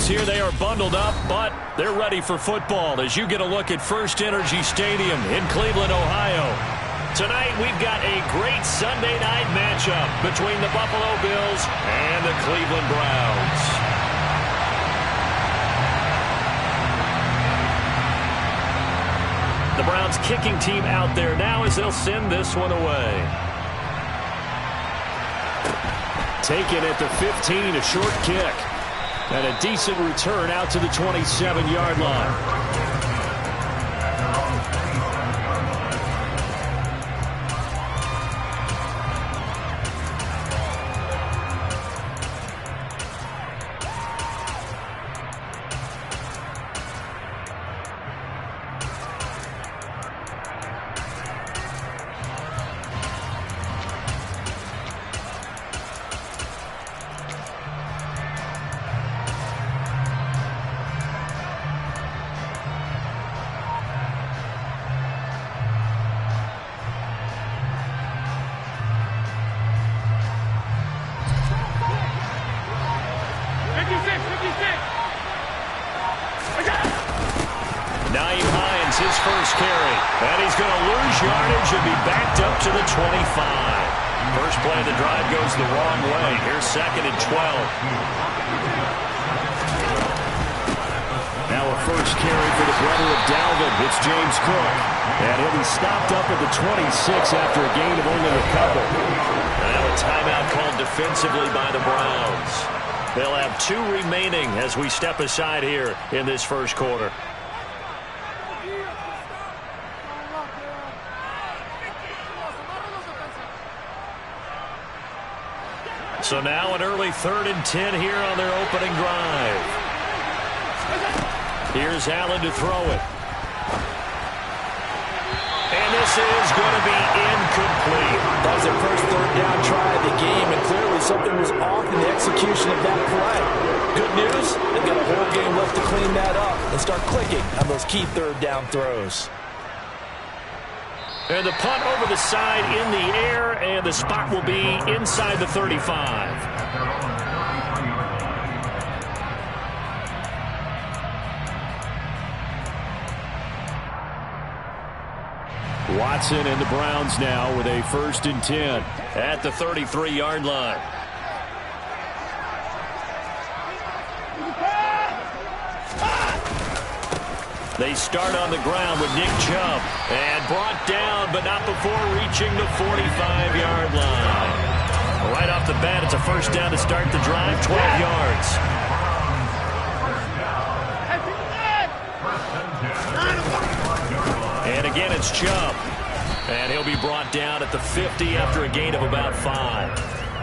Browns here. They are bundled up, but they're ready for football as you get a look at First Energy Stadium in Cleveland, Ohio. Tonight, we've got a great Sunday night matchup between the Buffalo Bills and the Cleveland Browns. The Browns kicking team out there now as they'll send this one away. Taken at the 15, a short kick. And a decent return out to the 27-yard line. His first carry, and he's going to lose yardage and be backed up to the 25. First play of the drive goes the wrong way. Here's 2nd and 12. Now a first carry for the brother of Dalvin. It's James Cook, and he'll be stopped up at the 26 after a gain of only a couple. Now a timeout called defensively by the Browns. They'll have 2 remaining as we step aside here in this first quarter. So now an early 3rd and 10 here on their opening drive. Here's Allen to throw it. And this is going to be incomplete. That was their first 3rd down try of the game, and clearly something was off in the execution of that play. Good news, they've got a whole game left to clean that up and start clicking on those key 3rd down throws. And the punt over the side in the air, and the spot will be inside the 35. Watson and the Browns now with a 1st and 10 at the 33-yard line. They start on the ground with Nick Chubb, and brought down, but not before reaching the 45-yard line. Right off the bat, it's a first down to start the drive, 12 yards. And again, it's Chubb, and he'll be brought down at the 50 after a gain of about 5.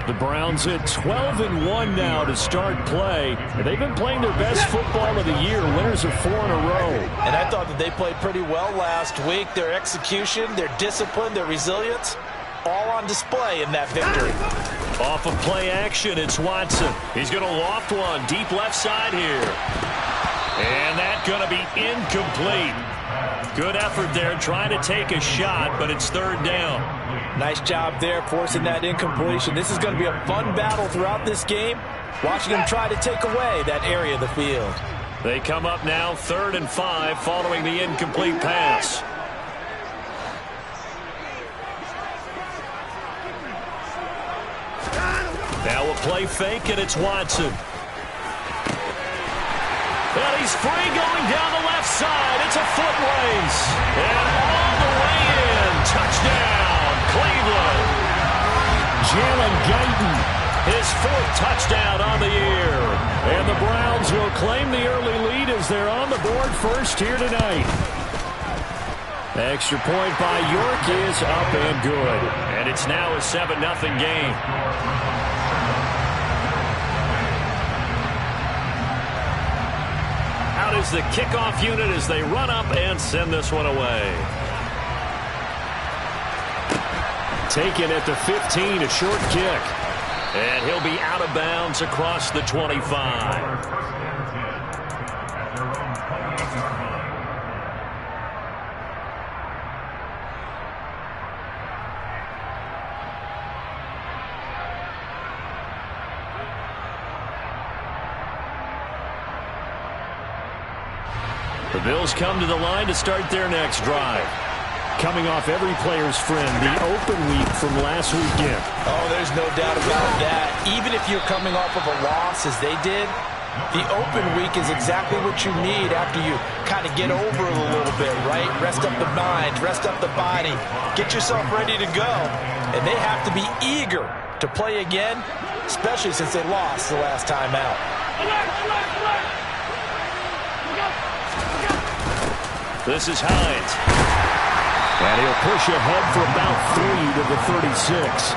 The Browns at 12-1 now to start play. They've been playing their best football of the year, winners of 4 in a row. And I thought that they played pretty well last week. Their execution, their discipline, their resilience, all on display in that victory. Off of play action, it's Watson. He's going to loft one deep left side here. And that's going to be incomplete. Good effort there, trying to take a shot, but it's 3rd down. Nice job there, forcing that incompletion. This is going to be a fun battle throughout this game, watching them try to take away that area of the field. They come up now 3rd and 5 following the incomplete pass. Now a play fake, and it's Watson. And he's free going down the left side. It's a foot race. And all the way in. Touchdown, Cleveland. Jalen Guyton, his 4th touchdown on the year. And the Browns will claim the early lead as they're on the board first here tonight. Extra point by York is up and good. And it's now a 7-0 game. Out is the kickoff unit as they run up and send this one away. Taken at the 15, a short kick. And he'll be out of bounds across the 25. The Bills come to the line to start their next drive. Coming off every player's friend, the open week from last weekend. Oh, there's no doubt about that. Even if you're coming off of a loss as they did, the open week is exactly what you need after you kind of get over it a little bit, right? Rest up the mind, rest up the body, get yourself ready to go. And they have to be eager to play again, especially since they lost the last time out. This is Hines. And he'll push ahead for about 3 to the 36.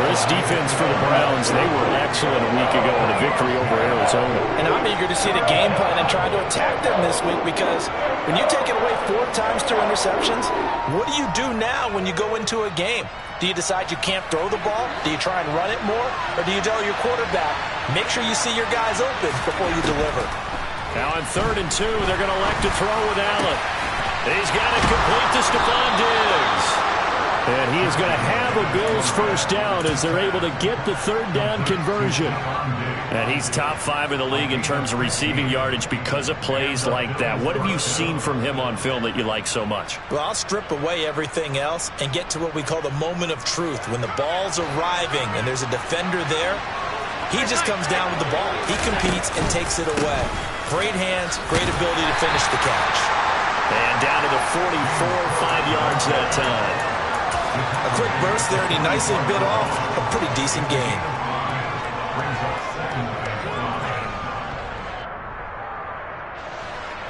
This defense for the Browns, they were excellent a week ago in a victory over Arizona. And I'm eager to see the game plan and try to attack them this week, because when you take it away 4 times through interceptions, what do you do now when you go into a game? Do you decide you can't throw the ball? Do you try and run it more? Or do you tell your quarterback, make sure you see your guys open before you deliver? Now on 3rd and 2, they're going to elect to throw with Allen. He's got it complete to Stephon Diggs. And he is going to have a Bills first down as they're able to get the 3rd down conversion. And he's top 5 in the league in terms of receiving yardage because of plays like that. What have you seen from him on film that you like so much? Well, I'll strip away everything else and get to what we call the moment of truth. When the ball's arriving and there's a defender there, he just comes down with the ball. He competes and takes it away. Great hands, great ability to finish the catch. And down to the 44, 5 yards that time. A quick burst there, and he nicely bit off a pretty decent gain.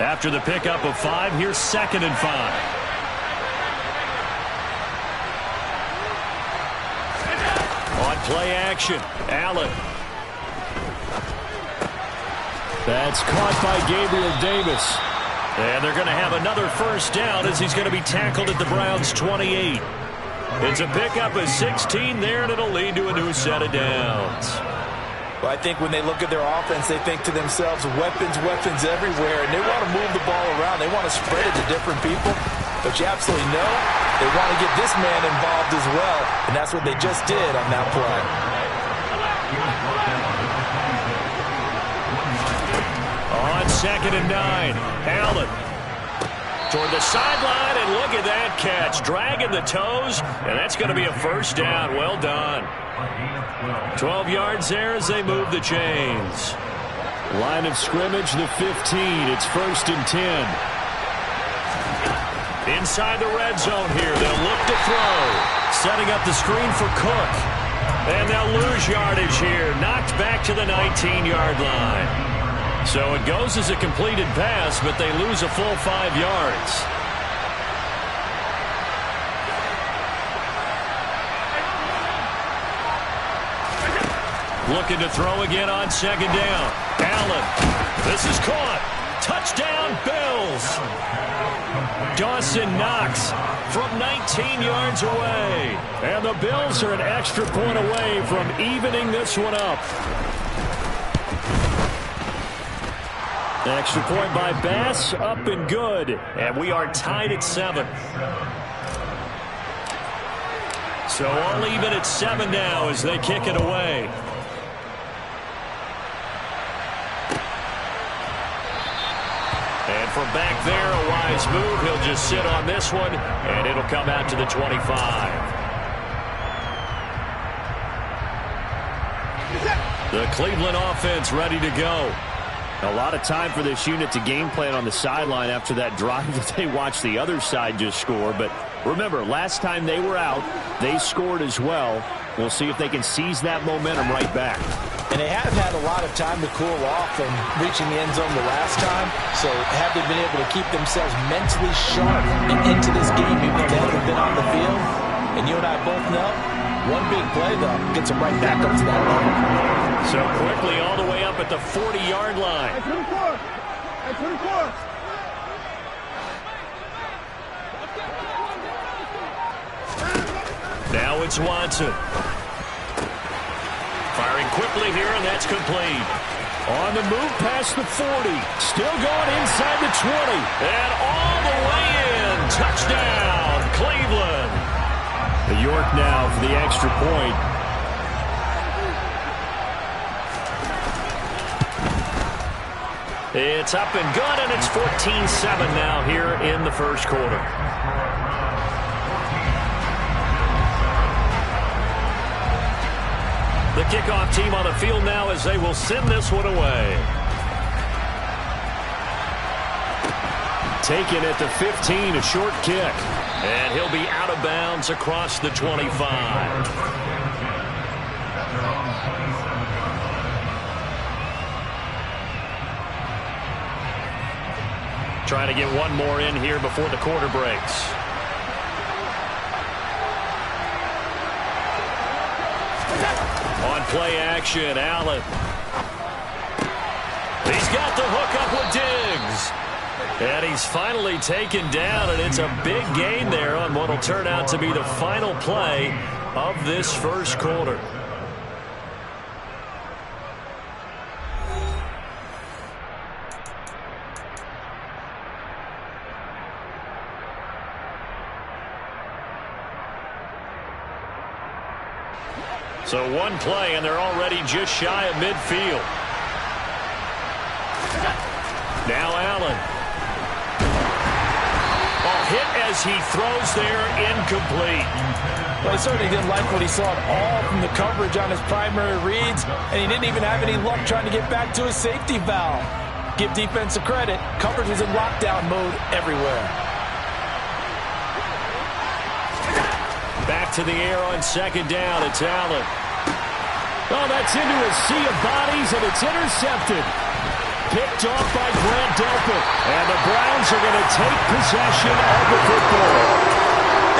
After the pickup of 5, here's 2nd and 5. On play action, Allen. That's caught by Gabriel Davis. And they're going to have another first down as he's going to be tackled at the Browns' 28. It's a pickup of 16 there, and it'll lead to a new set of downs. Well, I think when they look at their offense, they think to themselves, weapons, weapons everywhere, and they want to move the ball around. They want to spread it to different people. But you absolutely know they want to get this man involved as well, and that's what they just did on that play. On 2nd and 9, Allen toward the sideline, and look at that catch. Dragging the toes, and that's going to be a first down. Well done. 12 yards there as they move the chains. Line of scrimmage, the 15. It's 1st and 10. Inside the red zone here. They'll look to throw. Setting up the screen for Cook. And they'll lose yardage here. Knocked back to the 19-yard line. So it goes as a completed pass, but they lose a full 5 yards. Looking to throw again on 2nd down. Allen. This is caught. Touchdown, Bills. Dawson Knox from 19 yards away. And the Bills are an extra point away from evening this one up. Extra point by Bass, up and good. And we are tied at 7. So all even at 7 now as they kick it away. And from back there, a wise move. He'll just sit on this one, and it'll come out to the 25. The Cleveland offense ready to go. A lot of time for this unit to game plan on the sideline after that drive that they watched the other side just score. But remember, last time they were out, they scored as well. We'll see if they can seize that momentum right back. And they have had a lot of time to cool off from reaching the end zone the last time. So have they been able to keep themselves mentally sharp and into this game even though they haven't been on the field? And you and I both know, one big play, though, gets them right back up to that level. So quickly all the way up at the 40-yard line. Now it's Watson. Firing quickly here, and that's complete. On the move past the 40. Still going inside the 20. And all the way in. Touchdown, Cleveland. The York now for the extra point. It's up and good, and it's 14-7 now here in the first quarter. The kickoff team on the field now as they will send this one away. Taken at the 15, a short kick. And he'll be out of bounds across the 25. Trying to get one more in here before the quarter breaks. On play action, Allen. He's got the hook up with Diggs. And he's finally taken down, and it's a big gain there on what will turn out to be the final play of this first quarter. So one play, and they're already just shy of midfield. Now Allen. Hit as he throws there, incomplete. Well, he certainly didn't like what he saw at all from the coverage on his primary reads, and he didn't even have any luck trying to get back to his safety valve. Give defense a credit. Coverage was in lockdown mode everywhere. Back to the air on second down. It's Allen. Oh, that's into a sea of bodies, and it's intercepted. Picked off by Grant Delpit. And the Browns are going to take possession of the football.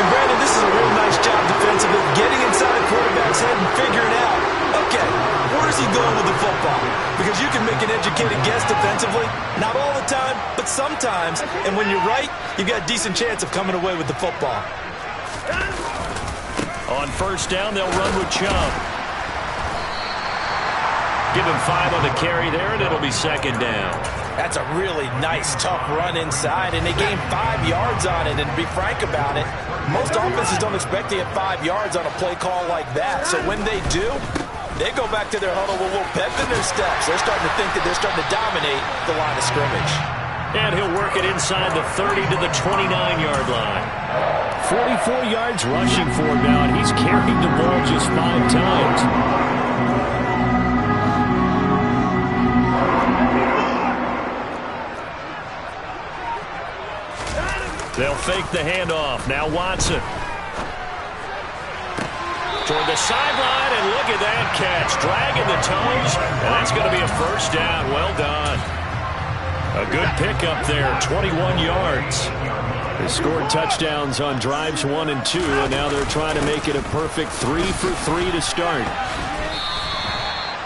And Brandon, this is a real nice job defensively, getting inside the quarterback's head and figuring out, okay, where's he going with the football? Because you can make an educated guess defensively. Not all the time, but sometimes. And when you're right, you've got a decent chance of coming away with the football. On first down, they'll run with Chubb. Give him 5 on the carry there, and it'll be second down. That's a really nice, tough run inside, and they gained 5 yards on it. And to be frank about it, most offenses don't expect to get 5 yards on a play call like that. So when they do, they go back to their huddle with a little pep in their steps. They're starting to think that they're starting to dominate the line of scrimmage. And he'll work it inside the 30 to the 29-yard line. 44 yards rushing for him now, and he's carried the ball just 5 times. They'll fake the handoff. Now Watson. Toward the sideline, and look at that catch. Dragging the toes, and that's going to be a first down. Well done. A good pickup there, 21 yards. They scored touchdowns on drives 1 and 2, and now they're trying to make it a perfect 3 for 3 to start.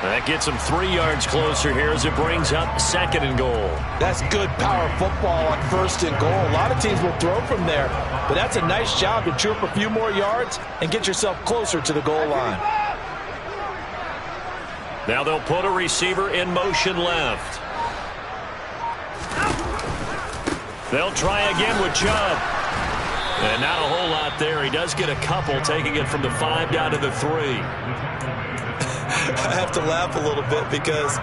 That gets them 3 yards closer here as it brings up second and goal. That's good power football on first and goal. A lot of teams will throw from there, but that's a nice job to troop a few more yards and get yourself closer to the goal line. Now they'll put a receiver in motion left. They'll try again with Chubb. And not a whole lot there. He does get a couple, taking it from the 5 down to the 3. I have to laugh a little bit because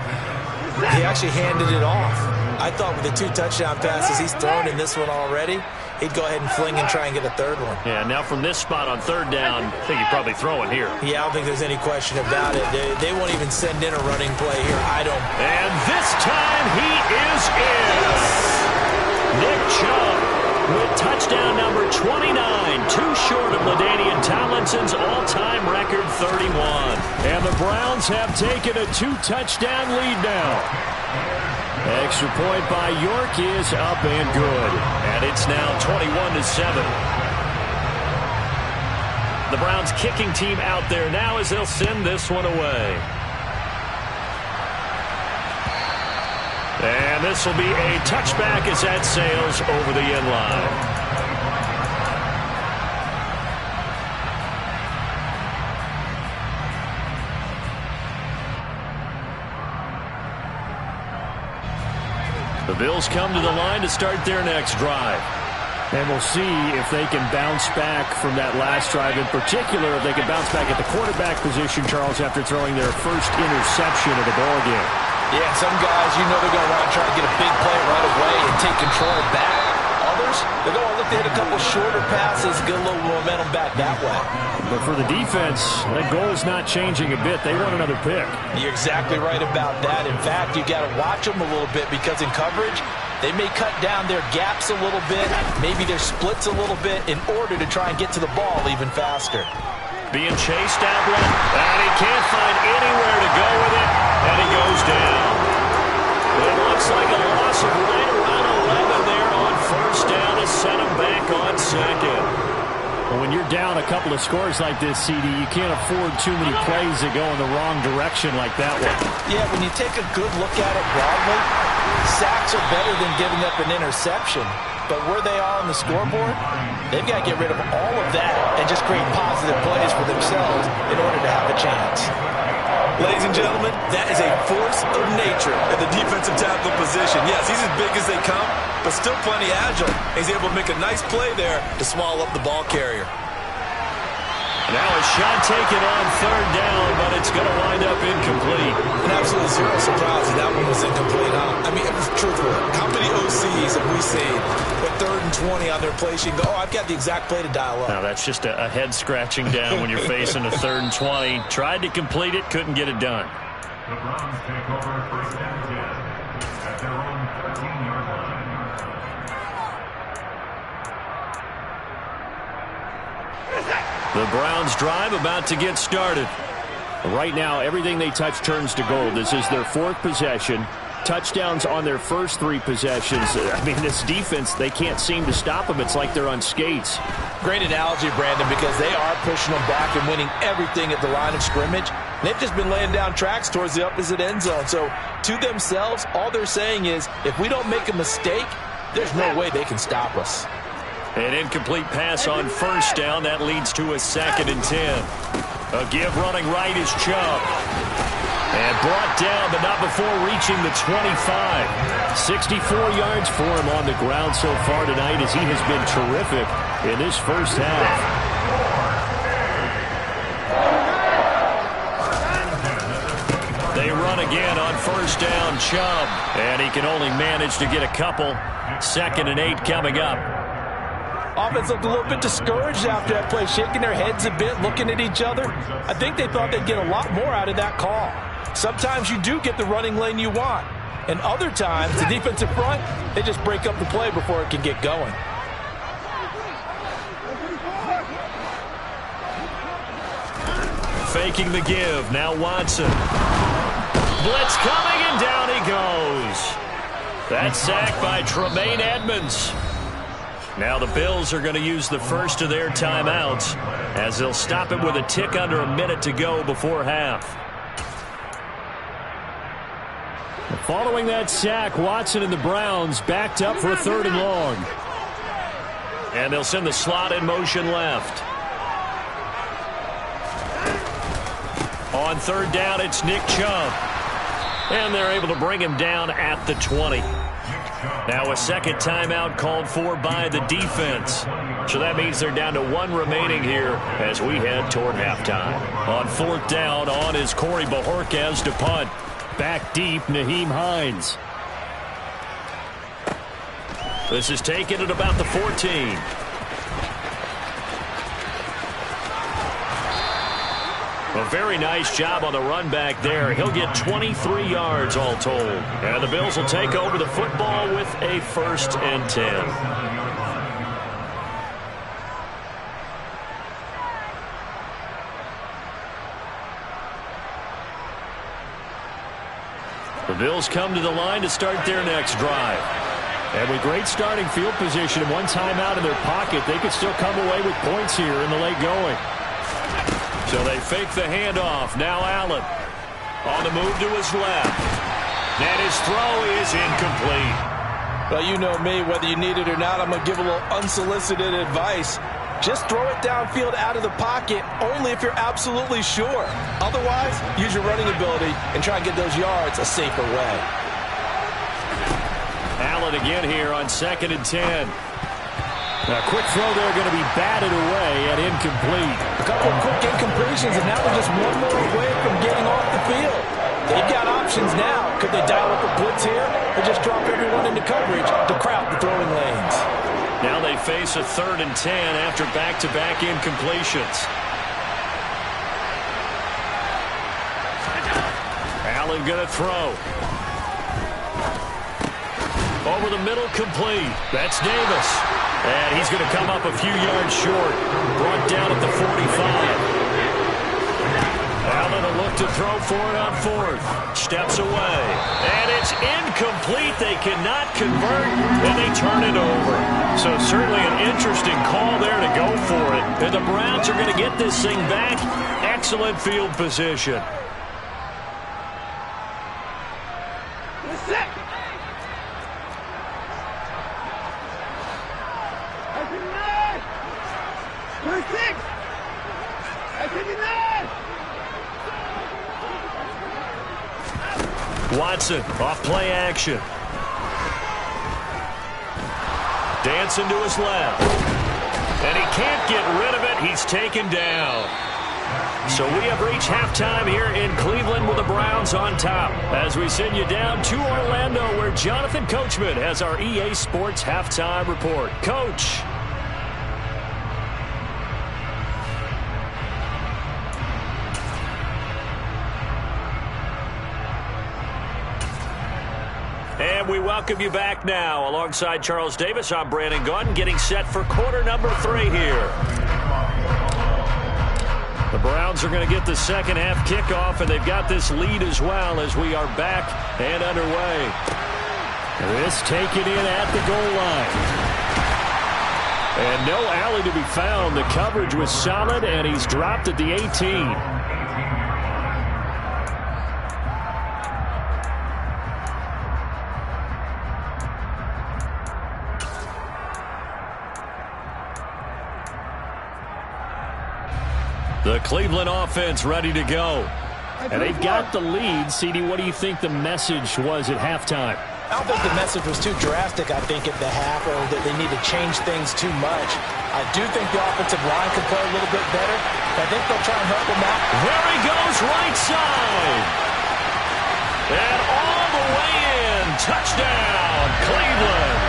he actually handed it off. I thought with the 2 touchdown passes he's thrown in this one already, he'd go ahead and fling and try and get a third one. Yeah, now from this spot on third down, I think he'd probably throw it here. Yeah, I don't think there's any question about it. They won't even send in a running play here. I don't. And this time he is in. Nick Chubb with touchdown number 29, too short of LaDainian Tomlinson's all-time record 31. And the Browns have taken a 2-touchdown lead now. Extra point by York is up and good. And it's now 21-7. The Browns kicking team out there now as they'll send this one away. And this will be a touchback as that sails over the end line. The Bills come to the line to start their next drive. And we'll see if they can bounce back from that last drive. In particular, if they can bounce back at the quarterback position, Charles, after throwing their first interception of the ballgame. Yeah, some guys, you know they're going to want to try to get a big play right away and take control back. Others, they're going to look to hit a couple shorter passes, get a little momentum back that way. But for the defense, that goal is not changing a bit. They want another pick. You're exactly right about that. In fact, you got to watch them a little bit because in coverage, they may cut down their gaps a little bit, maybe their splits a little bit in order to try and get to the ball even faster. Being chased out left, and he can't find anywhere to go with it, and he goes down. It looks like a loss of right around 11 there on first down to set him back on second. Well, when you're down a couple of scores like this, CD, you can't afford too many plays that go in the wrong direction like that one. Yeah, when you take a good look at it broadly, sacks are better than giving up an interception. But where they are on the scoreboard, they've got to get rid of all of that and just create positive plays for themselves in order to have a chance. Ladies and gentlemen, that is a force of nature at the defensive tackle position. Yes, he's as big as they come, but still plenty agile. He's able to make a nice play there to swallow up the ball carrier. Now a shot taken on third down, but it's going to wind up incomplete. And absolutely zero surprise that one was incomplete. I mean, truthfully, how many OCs have we seen with 3rd and 20 on their play sheet and go, oh, I've got the exact play to dial up? Now that's just a head scratching down when you're facing a 3rd and 20. Tried to complete it, couldn't get it done. The Browns take over 1st and 10 at their own 13-yard line. The Browns drive about to get started. Right now, everything they touch turns to gold. This is their 4th possession. Touchdowns on their first 3 possessions. I mean, this defense, they can't seem to stop them. It's like they're on skates. Great analogy, Brandon, because they are pushing them back and winning everything at the line of scrimmage. They've just been laying down tracks towards the opposite end zone. So, to themselves, all they're saying is, if we don't make a mistake, there's no way they can stop us. An incomplete pass on first down. That leads to a 2nd and 10. A give running right is Chubb. And brought down, but not before reaching the 25. 64 yards for him on the ground so far tonight as he has been terrific in this first half. They run again on first down, Chubb. And he can only manage to get a couple. 2nd and 8 coming up. Offense looked a little bit discouraged after that play, shaking their heads a bit, looking at each other. I think they thought they'd get a lot more out of that call. Sometimes you do get the running lane you want. And other times, the defensive front, they just break up the play before it can get going. Faking the give. Now Watson. Blitz coming, and down he goes. That's sacked by Tremaine Edmonds. Now the Bills are going to use the first of their timeouts as they'll stop it with a tick under a minute to go before half. Following that sack, Watson and the Browns backed up for a 3rd and long. And they'll send the slot in motion left. On 3rd down, it's Nick Chubb. And they're able to bring him down at the 20. Now a 2nd timeout called for by the defense. So that means they're down to 1 remaining here as we head toward halftime. On 4th down, on is Corey Bojorquez to punt. Back deep, Nyheim Hines. This is taken at about the 14. A very nice job on the run back there. He'll get 23 yards all told. And the Bills will take over the football with a 1st and 10. The Bills come to the line to start their next drive. And with great starting field position and 1 timeout in their pocket, they could still come away with points here in the late going. So they fake the handoff. Now Allen on the move to his left. And his throw is incomplete. Well, you know me, whether you need it or not, I'm going to give a little unsolicited advice. Just throw it downfield out of the pocket only if you're absolutely sure. Otherwise, use your running ability and try and get those yards a safer way. Allen again here on 2nd and 10. A quick throw there going to be batted away and incomplete. A couple of quick incompletions, and that was just one more away from getting off the field. They've got options options now. Could they dial up a blitz here or just drop everyone into coverage to crowd the throwing lanes? Now they face a 3rd and 10 after back-to-back incompletions. Allen going to throw. Over the middle, complete. That's Davis. And he's going to come up a few yards short. Brought down at the 45. Allen will look to throw for it on 4th. Steps away. And it's incomplete. They cannot convert, and they turn it over. So certainly an interesting call there to go for it. And the Browns are going to get this thing back. Excellent field position. Watson off play action. Dancing to his left. And he can't get rid of it. He's taken down. So we have reached halftime here in Cleveland with the Browns on top. As we send you down to Orlando, where Jonathan Coachman has our EA Sports halftime report. Coach. And we welcome you back now. Alongside Charles Davis, I'm Brandon Gaudin, getting set for quarter number 3 here. The Browns are going to get the second half kickoff, and they've got this lead as well as we are back and underway. This taken in at the goal line. And no alley to be found. The coverage was solid, and he's dropped at the 18. The Cleveland offense ready to go. And they've got the lead. CD, what do you think the message was at halftime? I don't think the message was too drastic, I think, at the half, or that they need to change things too much. I do think the offensive line could play a little bit better. I think they'll try and help them out. There he goes, right side. And all the way in. Touchdown, Cleveland.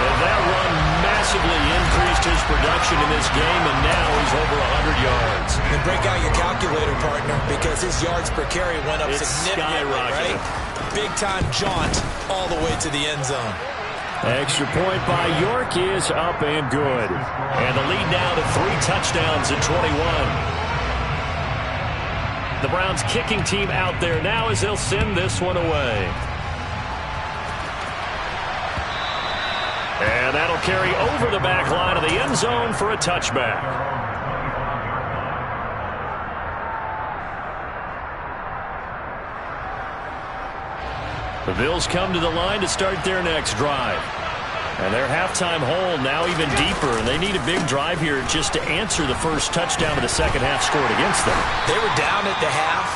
And that run massively increased his production in this game, and now he's over 100 yards. And break out your calculator, partner, because his yards per carry went up significantly, right? Big-time jaunt all the way to the end zone. Extra point by York is up and good. And the lead now to 3 touchdowns at 21. The Browns kicking team out there now as they'll send this one away. And that'll carry over the back line of the end zone for a touchback. The Bills come to the line to start their next drive. And their halftime hole now even deeper, and they need a big drive here just to answer the first touchdown of the second half scored against them. They were down at the half.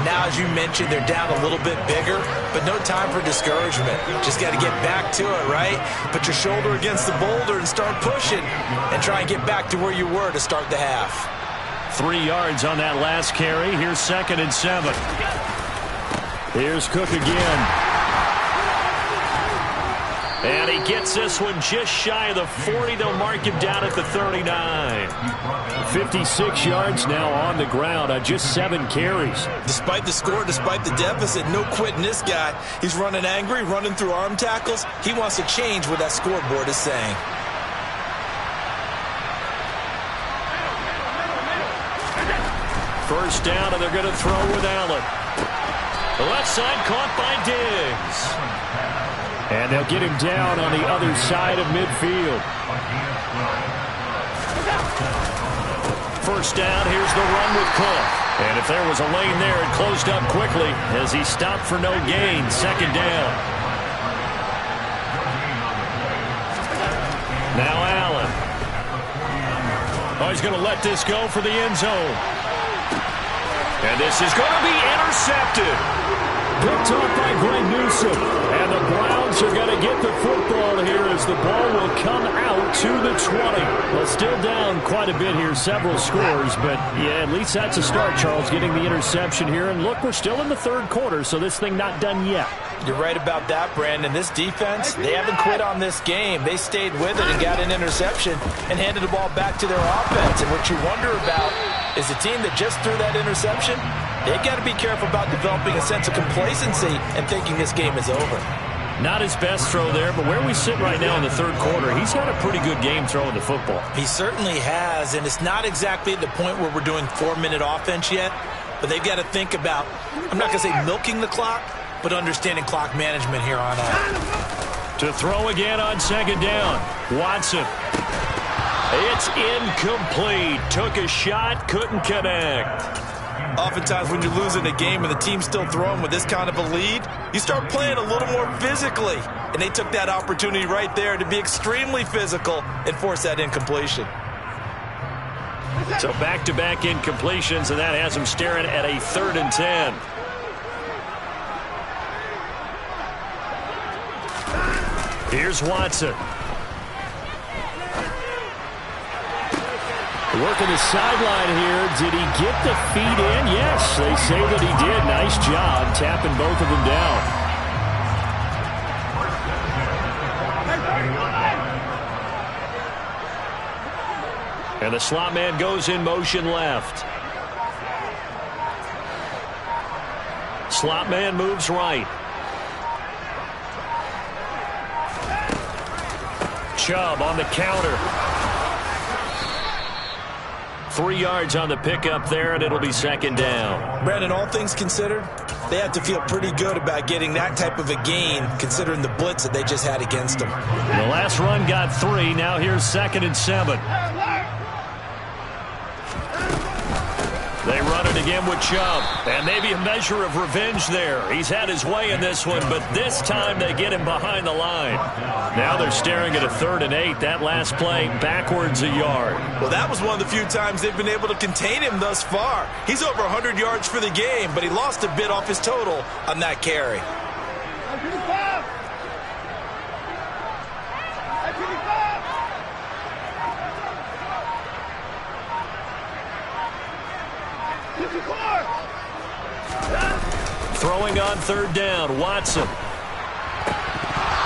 Now, as you mentioned, they're down a little bit bigger, but no time for discouragement. Just got to get back to it, right? Put your shoulder against the boulder and start pushing and try and get back to where you were to start the half. 3 yards on that last carry. Here's 2nd and 7. Here's Cook again. And he gets this one just shy of the 40. They'll mark him down at the 39. 56 yards now on the ground on just 7 carries. Despite the score, despite the deficit, no quitting this guy. He's running angry, running through arm tackles. He wants to change what that scoreboard is saying. First down, and they're going to throw with Allen. The left side caught by Diggs. And they'll get him down on the other side of midfield. First down, here's the run with Cook. And if there was a lane there, it closed up quickly as he stopped for no gain. 2nd down. Now Allen. Oh, he's going to let this go for the end zone. And this is going to be intercepted. Picked off by Greg Newsome. And the Browns are going to get the football here as the ball will come out to the 20. Well, still down quite a bit here, several scores, but yeah, at least that's a start, Charles, getting the interception here. And look, we're still in the third quarter, so this thing not done yet. You're right about that, Brandon. This defense, they haven't quit on this game. They stayed with it and got an interception and handed the ball back to their offense. And what you wonder about is the team that just threw that interception, they've got to be careful about developing a sense of complacency and thinking this game is over. Not his best throw there, but where we sit right now in the third quarter, he's got a pretty good game throwing the football. He certainly has, and it's not exactly at the point where we're doing 4-minute offense yet, but they've got to think about, I'm not going to say milking the clock, but understanding clock management here on out. To throw again on second down, Watson. It's incomplete. Took a shot, couldn't connect. Oftentimes when you're losing a game and the team's still throwing with this kind of a lead, you start playing a little more physically. And they took that opportunity right there to be extremely physical and force that incompletion. So back-to-back incompletions, and that has them staring at a 3rd and 10. Here's Watson. Working the sideline here. Did he get the feet in? Yes, they say that he did. Nice job tapping both of them down. And the slot man goes in motion left. Slot man moves right. Chubb on the counter. 3 yards on the pickup there, and it'll be second down. Brandon, all things considered, they have to feel pretty good about getting that type of a gain, considering the blitz that they just had against them. The last run got 3. Now here's 2nd and 7. They run it again with Chubb, and maybe a measure of revenge there. He's had his way in this one, but this time they get him behind the line. Now they're staring at a 3rd and 8. That last play backwards a yard. Well, that was one of the few times they've been able to contain him thus far. He's over 100 yards for the game, but he lost a bit off his total on that carry. Throwing on 3rd down, Watson.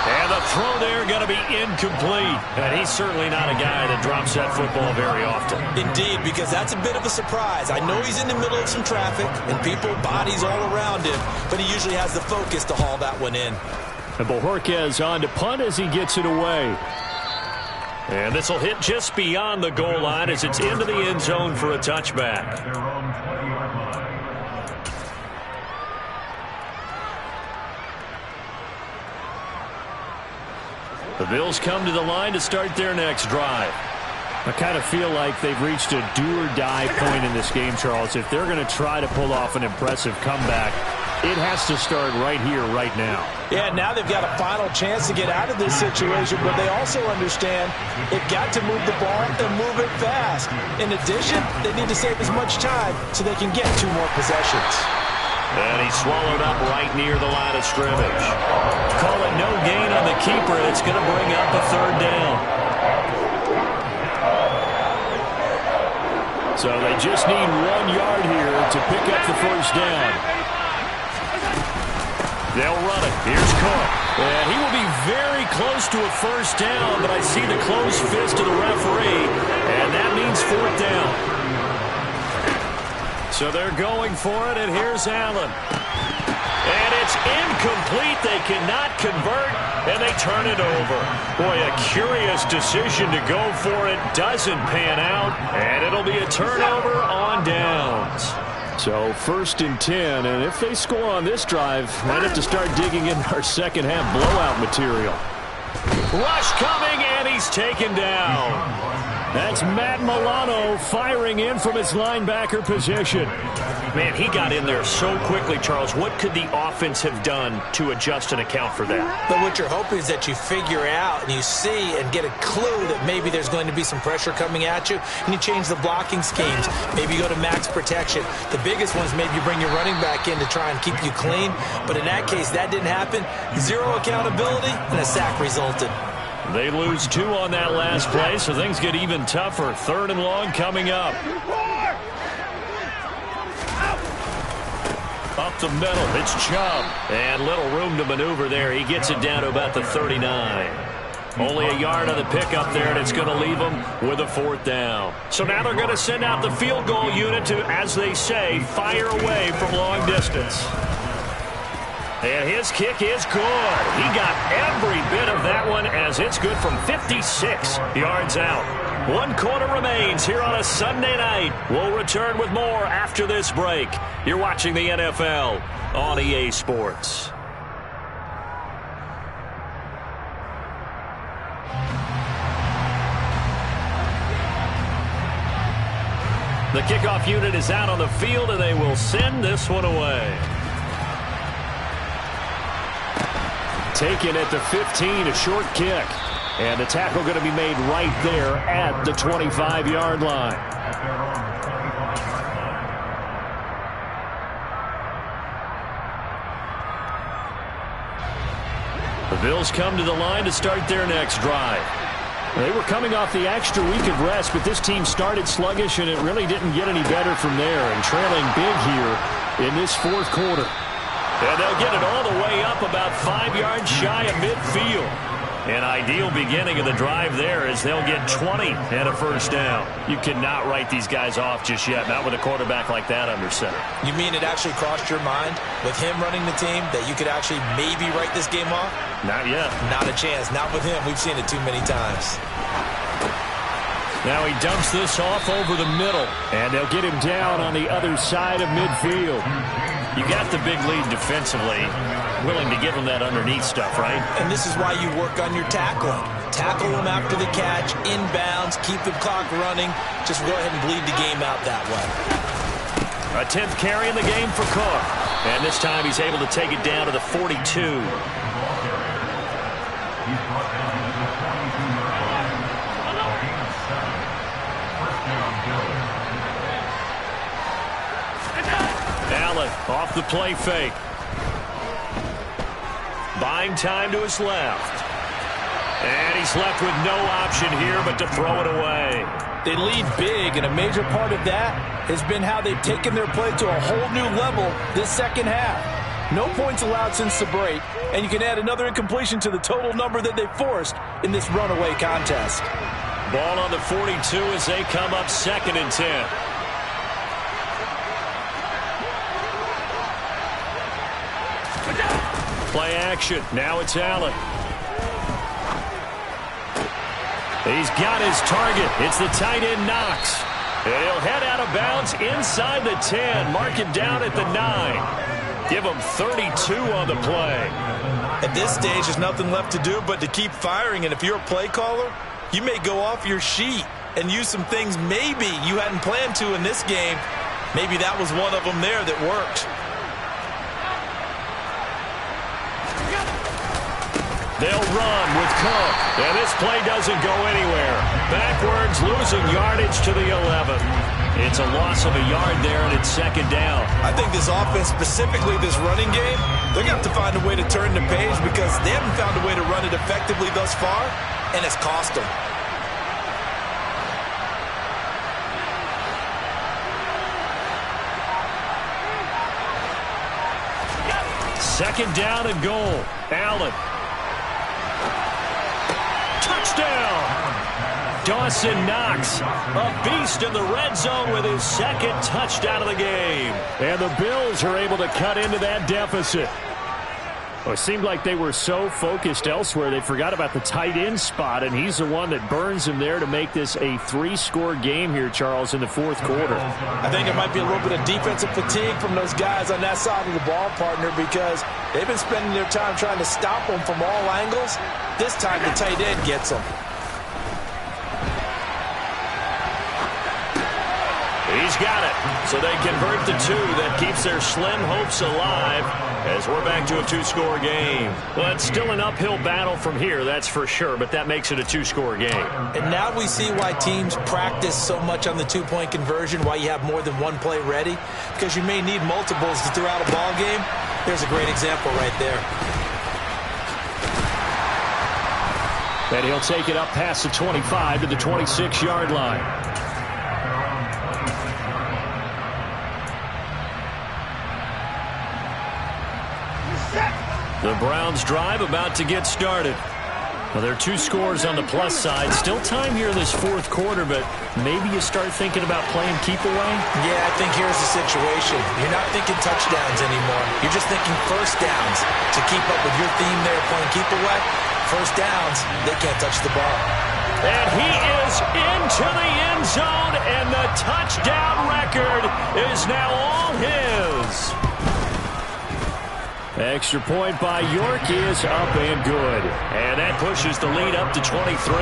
And the throw there going to be incomplete. And he's certainly not a guy that drops that football very often. Indeed, because that's a bit of a surprise. I know he's in the middle of some traffic and people, bodies all around him, but he usually has the focus to haul that one in. And Bojorquez on to punt as he gets it away. And this will hit just beyond the goal line as it's into the end zone for a touchback. Their own 20-yard line. The Bills come to the line to start their next drive. I kind of feel like they've reached a do-or-die point in this game, Charles. If they're going to try to pull off an impressive comeback, it has to start right here, right now. Yeah, now they've got a final chance to get out of this situation, but they also understand they've got to move the ball and move it fast. In addition, they need to save as much time so they can get 2 more possessions. And he's swallowed up right near the line of scrimmage. Call it no gain on the keeper. It's going to bring up a 3rd down. So they just need 1 yard here to pick up the 1st down. They'll run it. Here's Cook. And he will be very close to a 1st down, but I see the closed fist of the referee, and that means 4th down. So they're going for it, and here's Allen. And it's incomplete. They cannot convert, and they turn it over. Boy, a curious decision to go for it. Doesn't pan out, and it'll be a turnover on downs. So 1st and 10, and if they score on this drive, might have to start digging in our second half blowout material. Rush coming, and he's taken down. That's Matt Milano firing in from his linebacker position. Man, he got in there so quickly, Charles. What could the offense have done to adjust and account for that? But what you're hoping is that you figure out and you see and get a clue that maybe there's going to be some pressure coming at you, and you change the blocking schemes. Maybe you go to max protection. The biggest one is maybe you bring your running back in to try and keep you clean. But in that case, that didn't happen. 0 accountability, and a sack resulted. They lose 2 on that last play, so things get even tougher. 3rd and long coming up. Up the middle, it's Chubb. And little room to maneuver there. He gets it down to about the 39. Only a yard on the pickup there, and it's going to leave them with a 4th down. So now they're going to send out the field goal unit to, as they say, fire away from long distance. And his kick is good. He got every bit of that one as it's good from 56 yards out. 1 quarter remains here on a Sunday night. We'll return with more after this break. You're watching the NFL on EA Sports. The kickoff unit is out on the field, and they will send this one away. Taken at the 15, a short kick. And the tackle going to be made right there at the 25-yard line. The Bills come to the line to start their next drive. They were coming off the extra week of rest, but this team started sluggish, and it really didn't get any better from there. And trailing big here in this 4th quarter. And they'll get it all the way up about 5 yards shy of midfield. An ideal beginning of the drive there as they'll get 20 and a 1st down. You cannot write these guys off just yet, not with a quarterback like that under center. You mean it actually crossed your mind with him running the team that you could actually maybe write this game off? Not yet. Not a chance. Not with him. We've seen it too many times. Now he dumps this off over the middle, and they'll get him down on the other side of midfield. You got the big lead defensively, willing to give him that underneath stuff, right? And this is why you work on your tackling. Tackle them after the catch, inbounds, keep the clock running. Just go ahead and bleed the game out that way. A 10th carry in the game for Cook. And this time he's able to take it down to the 42. Allen off the play fake. Buying time to his left. And he's left with no option here but to throw it away. They lead big, and a major part of that has been how they've taken their play to a whole new level this second half. No points allowed since the break, and you can add another incompletion to the total number that they forced in this runaway contest. Ball on the 42 as they come up 2nd and 10. Play action. Now it's Allen. He's got his target. It's the tight end Knox. And he'll head out of bounds inside the 10. Mark him down at the 9. Give him 32 on the play. At this stage, there's nothing left to do but to keep firing. And if you're a play caller, you may go off your sheet and use some things maybe you hadn't planned to in this game. Maybe that was one of them there that worked. They'll run with Cook, and this play doesn't go anywhere. Backwards, losing yardage to the 11. It's a loss of a yard there, and it's 2nd down. I think this offense, specifically this running game, they're going to have to find a way to turn the page because they haven't found a way to run it effectively thus far, and it's cost them. Second down and goal. Allen. Touchdown! Dawson Knox, a beast in the red zone with his 2nd touchdown of the game. And the Bills are able to cut into that deficit. Well, it seemed like they were so focused elsewhere, they forgot about the tight end spot, and he's the one that burns him there to make this a 3-score game here, Charles, in the 4th quarter. I think it might be a little bit of defensive fatigue from those guys on that side of the ball, partner, because they've been spending their time trying to stop them from all angles. This time the tight end gets them. He's got it. So they convert the 2. That keeps their slim hopes alive as we're back to a 2-score game. Well, it's still an uphill battle from here, that's for sure, but that makes it a 2-score game. And now we see why teams practice so much on the 2-point conversion, why you have more than one play ready, because you may need multiples to throughout a ball game. There's a great example right there. And he'll take it up past the 25 to the 26-yard line. The Browns drive about to get started. Well, there are 2 scores on the plus side. Still time here in this fourth quarter, but maybe you start thinking about playing keep away? Yeah, I think here's the situation. You're not thinking touchdowns anymore. You're just thinking first downs. To keep up with your theme there playing keep away, first downs, they can't touch the ball. And he is into the end zone, and the touchdown record is now all his. Extra point by York is up and good. And that pushes the lead up to 23.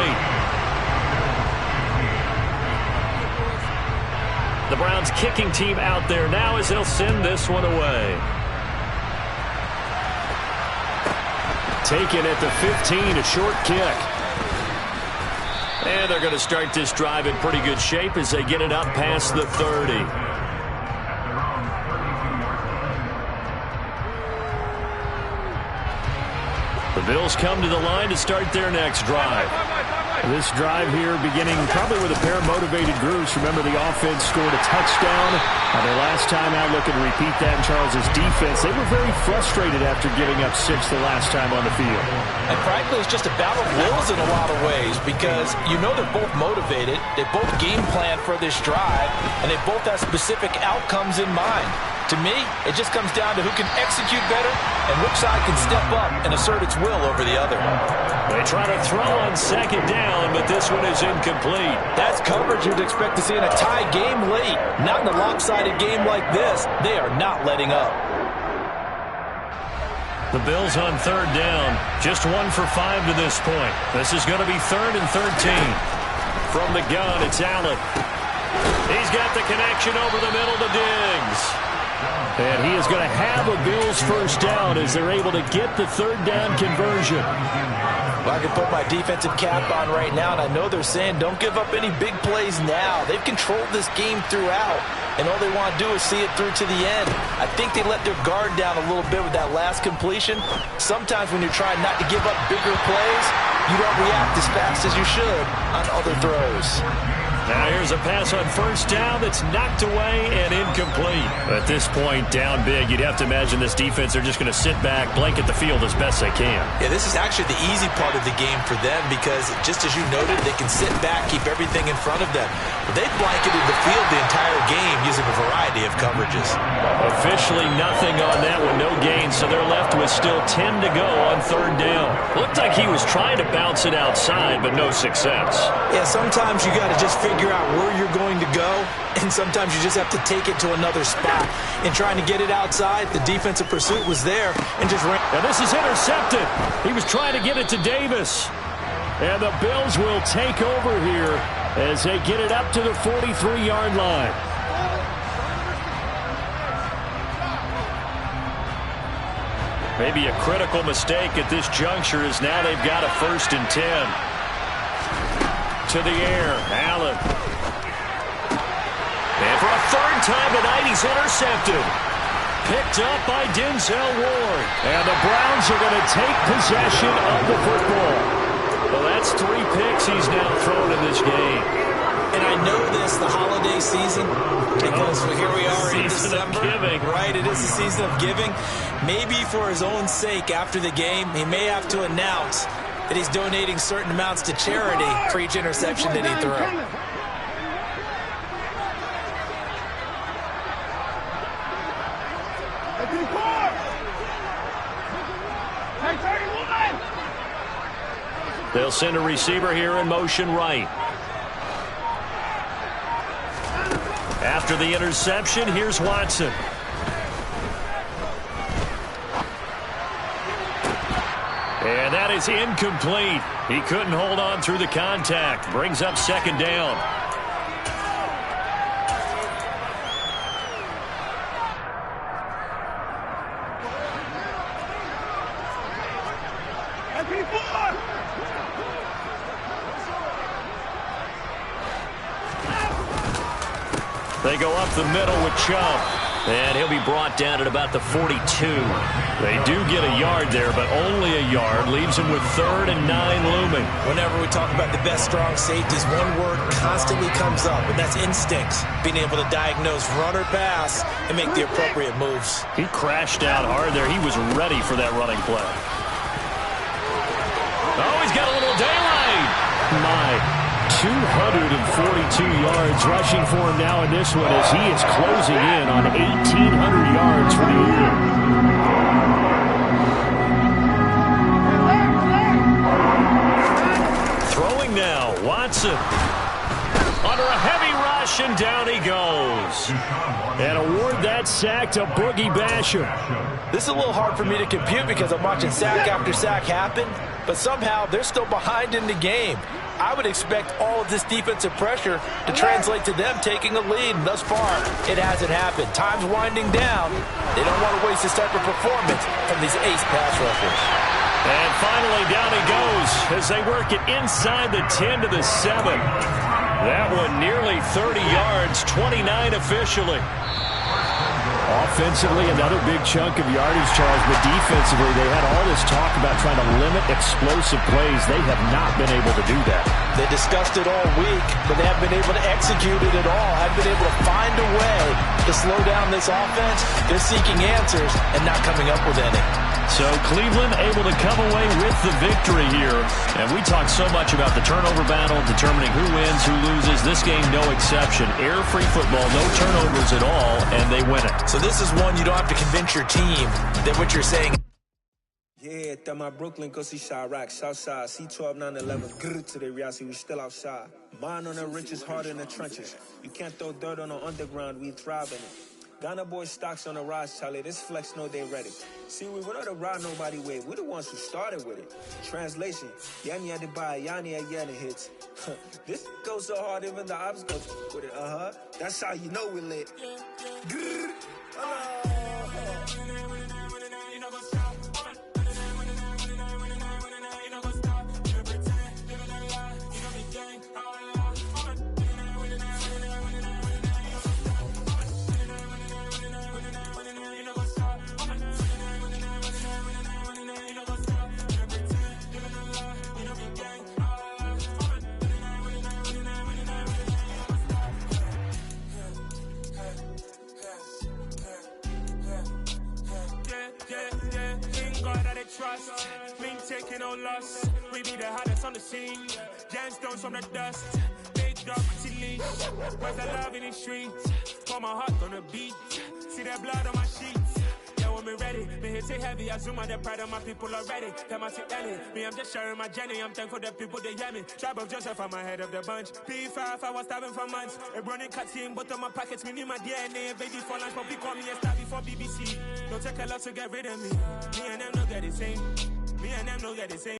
The Browns kicking team out there now as they'll send this one away. Taken at the 15, a short kick. And they're going to start this drive in pretty good shape as they get it up past the 30. The Bills come to the line to start their next drive. This drive here beginning probably with a pair of motivated groups. Remember, the offense scored a touchdown. Their last time out, looking to repeat that in Charles's defense. They were very frustrated after giving up 6 the last time on the field. And frankly, it's just a battle of wills in a lot of ways because you know they're both motivated. They both game plan for this drive, and they both have specific outcomes in mind. To me, it just comes down to who can execute better and which side can step up and assert its will over the other. They try to throw on second down, but this one is incomplete. That's coverage you'd expect to see in a tie game late. Not in a lopsided game like this. They are not letting up. The Bills on third down. Just 1 for 5 to this point. This is going to be 3rd and 13. From the gun, it's Allen. He's got the connection over the middle to Diggs. And he is going to have a Bills first down as they're able to get the third down conversion. Well, I can put my defensive cap on right now, and I know they're saying don't give up any big plays now. They've controlled this game throughout, and all they want to do is see it through to the end. I think they let their guard down a little bit with that last completion. Sometimes when you're trying not to give up bigger plays, you don't react as fast as you should on other throws. Now here's a pass on first down that's knocked away and incomplete. At this point, down big, you'd have to imagine this defense, they're just going to sit back, blanket the field as best they can. Yeah, this is actually the easy part of the game for them because, just as you noted, they can sit back, keep everything in front of them. But they've blanketed the field the entire game using a variety of coverages. Officially nothing on that one, no gain, so they're left with still 10 to go on third down. Looked like he was trying to bounce it outside, but no success. Yeah, sometimes you got to just figure out where you're going to go, and sometimes you just have to take it to another spot. In trying to get it outside, the defensive pursuit was there and just ran. Now this is intercepted. He was trying to get it to Davis. And the Bills will take over here as they get it up to the 43-yard line. Maybe a critical mistake at this juncture is now they've got a 1st and 10. To the air, Allen. And for a 3rd time tonight, he's intercepted. Picked up by Denzel Ward. And the Browns are going to take possession of the football. Well, that's 3 picks he's now thrown in this game. And I know this, the holiday season, because here we are in December. Right, it is the season of giving. Maybe for his own sake after the game, he may have to announce that he's donating certain amounts to charity for each interception that he threw. They'll send a receiver here in motion right. After the interception, here's Watson. And that is incomplete. He couldn't hold on through the contact. Brings up 2nd down. They go up the middle with Chubb. And he'll be brought down at about the 42. They do get a yard there, but only a yard. Leaves him with 3rd and 9 looming. Whenever we talk about the best strong safeties, one word constantly comes up, and that's instincts. Being able to diagnose run or pass and make the appropriate moves. He crashed out hard there. He was ready for that running play. Oh, he's got a little daylight. My. 242 yards rushing for him now in this one as he is closing in on 1,800 yards for the year. Throwing now, Watson. Under a heavy rush, and down he goes. And award that sack to Boogie Basham. This is a little hard for me to compute because I'm watching sack after sack happen, but somehow they're still behind in the game. I would expect all of this defensive pressure to translate to them taking a lead. And thus far, it hasn't happened. Time's winding down. They don't want to waste this type of performance from these ace pass rushers. And finally, down he goes as they work it inside the 10 to the 7. That one nearly 30 yards, 29 officially. Offensively, another big chunk of yardage, Charles, but defensively, they had all this talk about trying to limit explosive plays. They have not been able to do that. They discussed it all week, but they haven't been able to execute it at all. Haven't been able to find a way to slow down this offense. They're seeking answers and not coming up with any. So Cleveland able to come away with the victory here. And we talk so much about the turnover battle, determining who wins, who loses. This game, no exception. Air-free football, no turnovers at all, and they win it. So this is one you don't have to convince your team that what you're saying. Yeah, that my Brooklyn, go see Chirac, Southside, C12, 911, grrr to the reality, we still outside. Mine on the riches, hard in the trenches. You can't throw dirt on the underground, we thrive in it. Ghana boys stocks on the rise, Charlie. This flex know they ready. See, we were not to ride nobody wave. We the ones who started with it. Translation: Yanni had to buy, Yanni had Yanni hits. This goes so hard, even the ops go with it. That's how you know we lit. Grrr. Trust, me taking no loss. We be the hardest on the scene. Gemstones from the dust. Big dog, pretty leash. Where's the love in the streets? Pour my heart on the beat. See that blood on my sheets. Yeah, when me ready, me hit it heavy. I zoom out the pride of my people already. Tell my early. Me, I'm just sharing my journey. I'm thankful that people they hear me. Tribe of Joseph, I'm ahead of the bunch. P5, I was starving for months. A running cut team, but on my pockets, me need my DNA. Baby for lunch, but we call me a star before BBC. Don't take a lot to get rid of me. Me and them no get the same. Me and them no get the same.